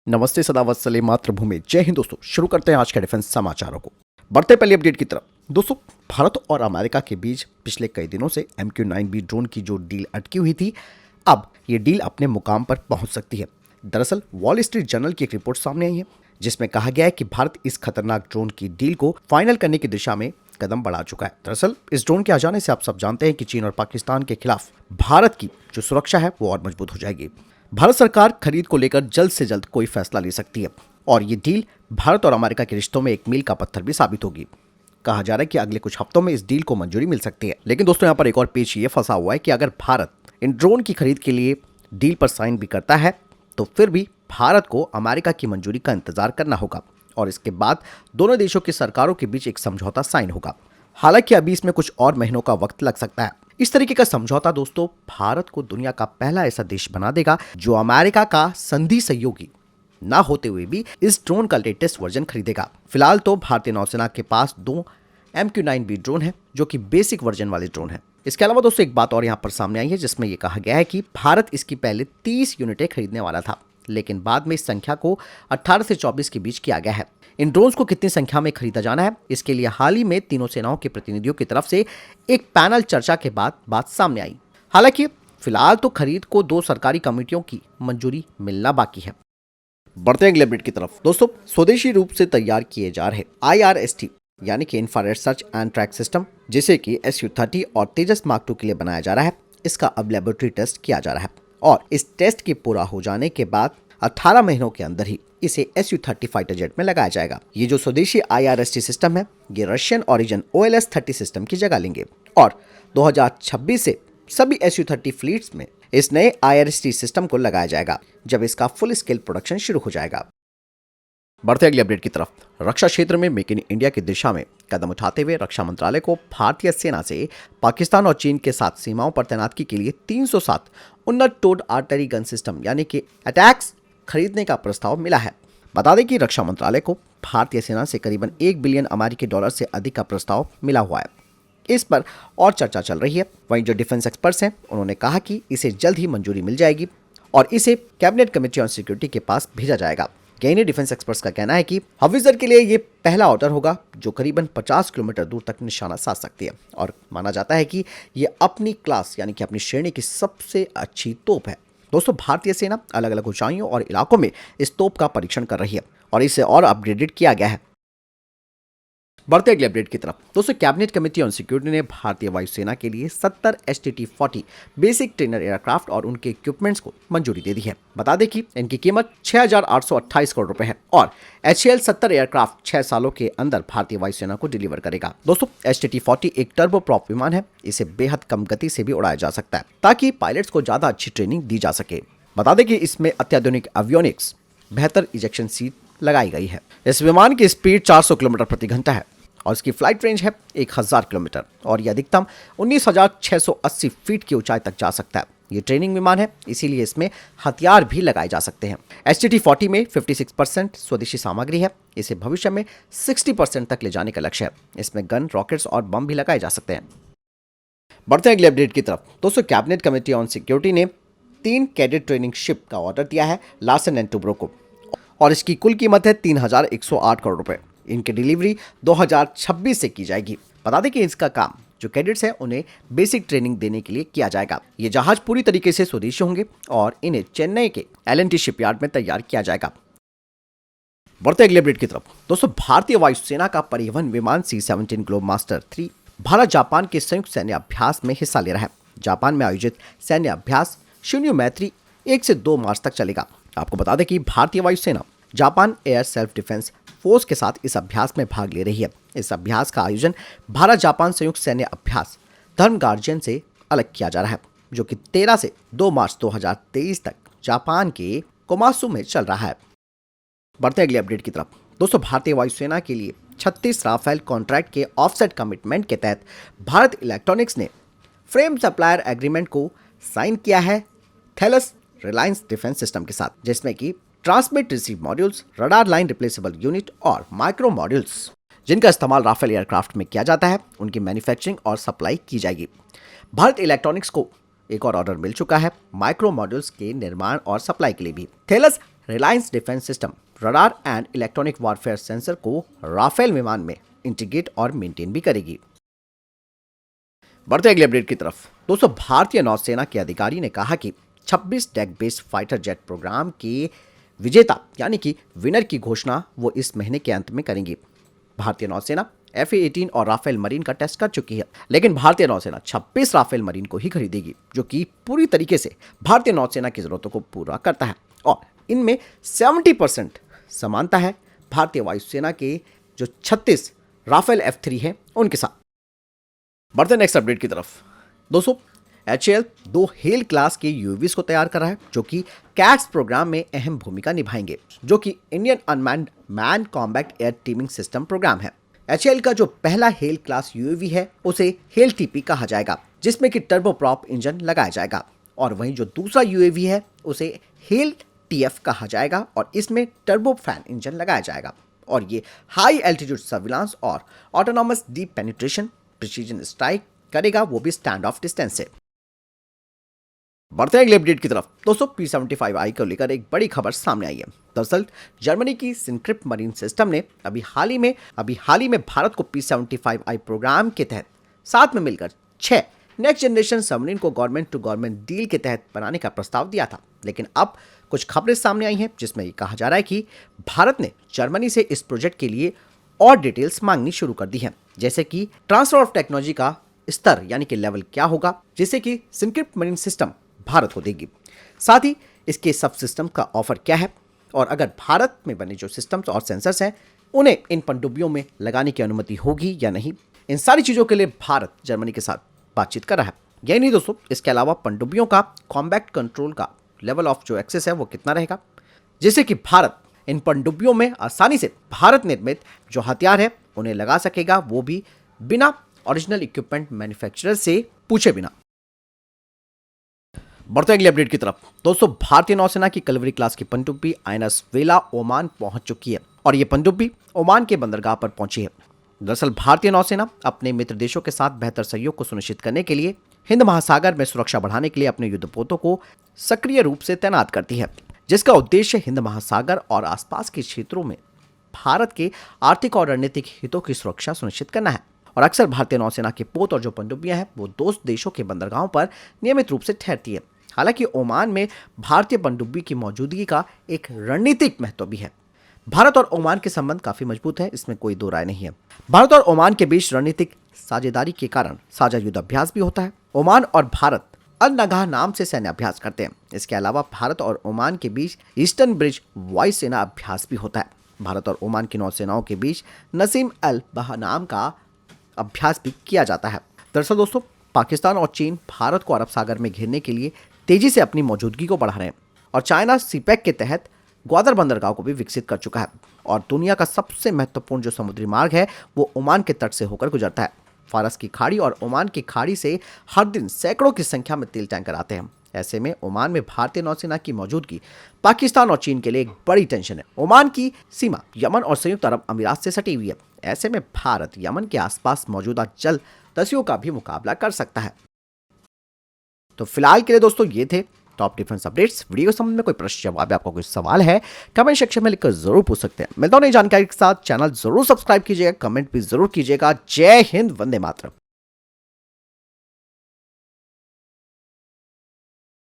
नमस्ते सदा वत्सले मातृभूमि। जय हिंद दोस्तों, शुरू करते हैं आज के डिफेंस समाचारों को। बढ़ते पहले अपडेट की तरफ। दोस्तों, भारत और अमेरिका के बीच पिछले कई दिनों से MQ-9B ड्रोन की जो डील अटकी हुई थी, अब ये डील अपने मुकाम पर पहुंच सकती है। दरअसल वॉल स्ट्रीट जर्नल की एक रिपोर्ट सामने आई है जिसमें कहा गया है कि भारत इस खतरनाक ड्रोन की डील को फाइनल करने की दिशा में कदम बढ़ा चुका है। दरअसल इस ड्रोन के आ जाने से आप सब जानते हैं कि चीन और पाकिस्तान के खिलाफ भारत की जो सुरक्षा है वो और मजबूत हो जाएगी। भारत सरकार खरीद को लेकर जल्द से जल्द कोई फैसला ले सकती है और ये डील भारत और अमेरिका के रिश्तों में एक मील का पत्थर भी साबित होगी। कहा जा रहा है कि अगले कुछ हफ्तों में इस डील को मंजूरी मिल सकती है। लेकिन दोस्तों, यहाँ पर एक और पेच ये फंसा हुआ है कि अगर भारत इन ड्रोन की खरीद के लिए डील पर साइन भी करता है तो फिर भी भारत को अमेरिका की मंजूरी का इंतजार करना होगा और इसके बाद दोनों देशों की सरकारों के बीच एक समझौता साइन होगा। हालांकि अभी इसमें कुछ और महीनों का वक्त लग सकता है। इस तरीके का समझौता दोस्तों भारत को दुनिया का पहला ऐसा देश बना देगा जो अमेरिका का संधि सहयोगी ना होते हुए भी इस ड्रोन का लेटेस्ट वर्जन खरीदेगा। फिलहाल तो भारतीय नौसेना के पास 2 MQ-9B ड्रोन है जो कि बेसिक वर्जन वाले ड्रोन है। इसके अलावा दोस्तों एक बात और यहाँ पर सामने आई है जिसमें यह कहा गया है कि भारत इसकी पहले 30 यूनिटें खरीदने वाला था, लेकिन बाद में इस संख्या को 18 से 24 के बीच किया गया है। इन ड्रोन्स को कितनी संख्या में खरीदा जाना है, इसके लिए हाल ही में तीनों सेनाओं के प्रतिनिधियों की तरफ से एक पैनल चर्चा के बाद बात सामने आई। हालांकि फिलहाल तो खरीद को 2 सरकारी कमेटियों की मंजूरी मिलना बाकी है। बढ़ते हैं अगले अपडेट की तरफ। दोस्तों, स्वदेशी रूप से तैयार किए जा रहे IRST यानी कि infrared search and track system, जिसे कि SU-30 और तेजस मार्क 2 के लिए बनाया जा रहा है, इसका अब लेबोरेटरी टेस्ट किया जा रहा है और इस टेस्ट के पूरा हो जाने के बाद 18 महीनों के अंदर ही इसे SU-30 फाइटर जेट में लगाया जाएगा। ये जो स्वदेशी IRST सिस्टम है ये रशियन ओरिजिन OLS-30 सिस्टम की जगह लेंगे और 2026 से सभी SU-30 फ्लीट्स में इस नए IRST सिस्टम को लगाया जाएगा जब इसका फुल स्केल प्रोडक्शन शुरू हो जाएगा। बढ़ते अगले अपडेट की तरफ। रक्षा क्षेत्र में मेक इन इंडिया की दिशा में कदम उठाते हुए रक्षा मंत्रालय को भारतीय सेना से पाकिस्तान और चीन के साथ सीमाओं पर तैनाती के लिए 307 उन्नत टोड आर्टरी गन सिस्टम यानी कि अटैक्स खरीदने का प्रस्ताव मिला है। बता दें कि रक्षा मंत्रालय को भारतीय सेना से करीबन $1 बिलियन अमेरिकी डॉलर से अधिक का प्रस्ताव मिला हुआ है। इस पर और चर्चा चल रही है। वहीं जो डिफेंस एक्सपर्ट्स हैं उन्होंने कहा कि इसे जल्द ही मंजूरी मिल जाएगी और इसे कैबिनेट कमेटी ऑन सिक्योरिटी के पास भेजा जाएगा। कई डिफेंस एक्सपर्ट्स का कहना है कि हविजर के लिए ये पहला ऑर्डर होगा जो करीबन 50 किलोमीटर दूर तक निशाना साध सकती है और माना जाता है कि ये अपनी क्लास यानी कि अपनी श्रेणी की सबसे अच्छी तोप है। दोस्तों, भारतीय सेना अलग अलग ऊंचाइयों और इलाकों में इस तोप का परीक्षण कर रही है और इसे और अपग्रेडेड किया गया है। बढ़ते अगले अपडेट की तरफ। दोस्तों, कैबिनेट कमेटी ऑन सिक्योरिटी ने भारतीय वायुसेना के लिए 70 HTT-40 बेसिक ट्रेनर एयरक्राफ्ट और उनके इक्विपमेंट्स को मंजूरी दे दी है। बता दें कि इनकी कीमत 6,828 करोड़ रुपए है और HAL 70 एयरक्राफ्ट 6 सालों के अंदर भारतीय वायुसेना को डिलीवर करेगा। दोस्तों, HTT-40 एक टर्बो प्रॉप विमान है। इसे बेहद कम गति से भी उड़ाया जा सकता है ताकि पायलट्स को ज्यादा अच्छी ट्रेनिंग दी जा सके। बता दें कि इसमें अत्याधुनिक एवियोनिक्स, बेहतर इजेक्शन सीट लगाई गई है। इस विमान की स्पीड 400 किलोमीटर प्रति घंटा है और इसकी फ्लाइट रेंज है 1000 किलोमीटर और यह अधिकतम 19,680 फीट की ऊंचाई तक जा सकता है। ये ट्रेनिंग विमान है, इसीलिए इसमें हथियार भी लगाए जा सकते हैं। HTT-40 में 56% स्वदेशी सामग्री है। इसे भविष्य में 60% तक ले जाने का लक्ष्य है। इसमें गन, रॉकेट्स और बम भी लगाए जा सकते हैं। बढ़ते हैं अगले अपडेट की तरफ। दोस्तों, कैबिनेट कमेटी ऑन सिक्योरिटी ने 3 कैडेट ट्रेनिंग शिप का ऑर्डर दिया है लार्सन एंड टुब्रो को और इसकी कुल कीमत है 3,108 करोड़ रुपए। इनकी डिलीवरी 2026 से की जाएगी। बता दें कि इसका काम जो कैडेट्स हैं उन्हें बेसिक ट्रेनिंग देने के लिए किया जाएगा। ये जहाज पूरी तरीके से स्वदेशी होंगे और इन्हें चेन्नई के L&T शिपयार्ड में तैयार किया जाएगा। बढ़ते अगले अपडेट की तरफ। दोस्तों, भारतीय वायुसेना का परिवहन विमान C-17 ग्लोबमास्टर 3 भारत जापान के संयुक्त सैन्य अभ्यास में हिस्सा ले रहा है। जापान में आयोजित सैन्य अभ्यास शून्य मैत्री 1 से 2 मार्च तक चलेगा। आपको बता दें कि भारतीय वायुसेना Japan air self defence force के साथ इस अभ्यास में भाग ले रही है। इस अभ्यास का आयोजन भारत जापान संयुक्त सैन्य अभ्यास धर्म गार्जियन से अलग किया जा रहा है जो कि 13 से 2 मार्च 2023 तक जापान के कोमासू में चल रहा है। बढ़ते अगले अपडेट की तरफ। दोस्तों, भारतीय वायुसेना के लिए 36 राफेल कॉन्ट्रैक्ट के ऑफसेट कमिटमेंट के तहत भारत इलेक्ट्रॉनिक्स ने फ्रेम सप्लायर एग्रीमेंट को साइन किया है थेलस रिलायंस डिफेंस सिस्टम के साथ, जिसमें कि transmit receive modules, radar line replaceable unit और माइक्रो मॉड्यूल्स जिनका इस्तेमाल राफेल एयरक्राफ्ट में किया जाता है उनकी मैन्युफैक्चरिंग और सप्लाई की जाएगी। भारत इलेक्ट्रॉनिक्स को एक और ऑर्डर मिल चुका है माइक्रो मॉड्यूल्स के निर्माण और सप्लाई के लिए भी। Thales Reliance defence system radar and electronic warfare sensor को राफेल विमान में इंटीग्रेट और मेंटेन भी करेगी। बढ़ते अगले अपडेट की तरफ। दोस्तों, भारतीय नौसेना के अधिकारी ने कहा कि 26 deck based fighter jet programme के विजेता यानी कि विनर की घोषणा वो इस महीने के अंत में करेंगी। भारतीय नौसेना F-18 और राफेल मरीन का टेस्ट कर चुकी है, लेकिन भारतीय नौसेना 26 राफेल मरीन को ही खरीदेगी, जो कि पूरी तरीके से भारतीय नौसेना की जरूरतों को पूरा करता है और इनमें 70% समानता है भारतीय वायुसेना के जो 36 राफेल F-3 हैं उनके साथ। बढ़ते नेक्स्ट अपडेट की तरफ। दोस्तों, HAL 2 हेल क्लास के यूएवीज को तैयार कर रहा है, जो कि कैट्स प्रोग्राम में अहम भूमिका निभाएंगे, जो कि Indian unmanned man combat air teeming system program है। HAL का जो पहला हेल क्लास यूएवी है उसे हेल टीपी कहा जाएगा, जिसमें कि टर्बोप्रॉप इंजन लगाया जाएगा, और वहीं जो दूसरा यूएवी है उसे हेल TF कहा जाएगा और इसमें टर्बोफैन इंजन लगाया जाएगा, और ये हाई एल्टीट्यूड सर्विलांस और autonomous deep penetration precision strike करेगा, वो भी स्टैंड ऑफ डिस्टेंस से। बढ़ते हैं अगले अपडेट की तरफ। दोस्तों, P-75I को लेकर एक बड़ी खबर सामने आई है। दरअसल जर्मनी की सिनक्रिप्ट मरीन सिस्टम ने अभी हाल ही में भारत को P-75I प्रोग्राम के तहत साथ में मिलकर 6 नेक्स्ट जनरेशन सबमरीन को गवर्नमेंट टू गवर्नमेंट डील के तहत बनाने का प्रस्ताव दिया था, लेकिन अब कुछ खबरें सामने आई हैं जिसमें ये कहा जा रहा है कि भारत ने जर्मनी से इस प्रोजेक्ट के लिए और डिटेल्स मांगनी शुरू कर दी हैं, जैसे कि ट्रांसफर ऑफ टेक्नोलॉजी का स्तर यानी कि लेवल क्या होगा, जिसे कि सिनक्रिप्ट मरीन सिस्टम भारत को देगी, साथ ही इसके सब सिस्टम का ऑफर क्या है, और अगर भारत में बने जो सिस्टम्स और सेंसर्स हैं उन्हें इन पनडुब्बियों में लगाने की अनुमति होगी या नहीं। इन सारी चीज़ों के लिए भारत जर्मनी के साथ बातचीत कर रहा है। यही नहीं दोस्तों, इसके अलावा पनडुब्बियों का कॉम्बैट कंट्रोल का लेवल ऑफ जो एक्सेस है वो कितना रहेगा, जिससे कि भारत इन पनडुब्बियों में आसानी से भारत निर्मित जो हथियार है उन्हें लगा सकेगा, वो भी बिना ओरिजिनल इक्विपमेंट मैन्युफैक्चरर से पूछे बिना। बढ़ते अगले अपडेट की तरफ। दोस्तों, भारतीय नौसेना की कलवरी क्लास की पनडुब्बी आइनस वेला ओमान पहुंच चुकी है और ये पनडुब्बी ओमान के बंदरगाह पर पहुंची है। दरअसल भारतीय नौसेना अपने मित्र देशों के साथ बेहतर सहयोग को सुनिश्चित करने के लिए हिंद महासागर में सुरक्षा बढ़ाने के लिए अपने युद्धपोतों को सक्रिय रूप से तैनात करती है, जिसका उद्देश्य हिंद महासागर और आसपास के क्षेत्रों में भारत के आर्थिक और रणनीतिक हितों की सुरक्षा सुनिश्चित करना है। और अक्सर भारतीय नौसेना के पोत और जो पनडुब्बियां हैं वो दोस्त देशों के बंदरगाहों पर नियमित रूप से ठहरती है। हालांकि ओमान में भारतीय पनडुब्बी की मौजूदगी का एक रणनीतिक महत्व भी है। भारत और ओमान के संबंध काफी मजबूत है, इसमें कोई दो राय नहीं है। भारत और ओमान के बीच रणनीतिक साझेदारी के कारण साझा युद्ध अभ्यास भी होता है। ओमान और भारत अल नगाह नाम से सैन्य अभ्यास करते हैं। इसके अलावा भारत और ओमान के बीच ईस्टर्न ब्रिज वायुसेना अभ्यास भी होता है। भारत और ओमान की नौसेनाओं के बीच नसीम अल बहा नाम का अभ्यास भी किया जाता है। दरअसल दोस्तों, पाकिस्तान और चीन भारत को अरब सागर में घेरने के लिए तेजी से अपनी मौजूदगी को बढ़ा रहे हैं और चाइना सीपैक के तहत ग्वादर बंदरगाह को भी विकसित कर चुका है और दुनिया का सबसे महत्वपूर्ण जो समुद्री मार्ग है वो ओमान के तट से होकर गुजरता है। फारस की खाड़ी और ओमान की खाड़ी से हर दिन सैकड़ों की संख्या में तेल टैंकर आते हैं। ऐसे में ओमान में भारतीय नौसेना की मौजूदगी पाकिस्तान और चीन के लिए एक बड़ी टेंशन है। ओमान की सीमा यमन और संयुक्त अरब अमीरात से सटी हुई है। ऐसे में भारत यमन के आसपास मौजूदा जल तसियों का भी मुकाबला कर सकता है। तो फिलहाल के लिए दोस्तों ये थे टॉप डिफेंस अपडेट्स। वीडियो के संबंध में कोई प्रश्न जवाब आपका कोई सवाल है कमेंट सेक्शन में लिखकर जरूर पूछ सकते हैं। मिलता हूं नई जानकारी के साथ। चैनल जरूर सब्सक्राइब कीजिएगा, कमेंट भी जरूर कीजिएगा। जय हिंद, वंदे मातरम।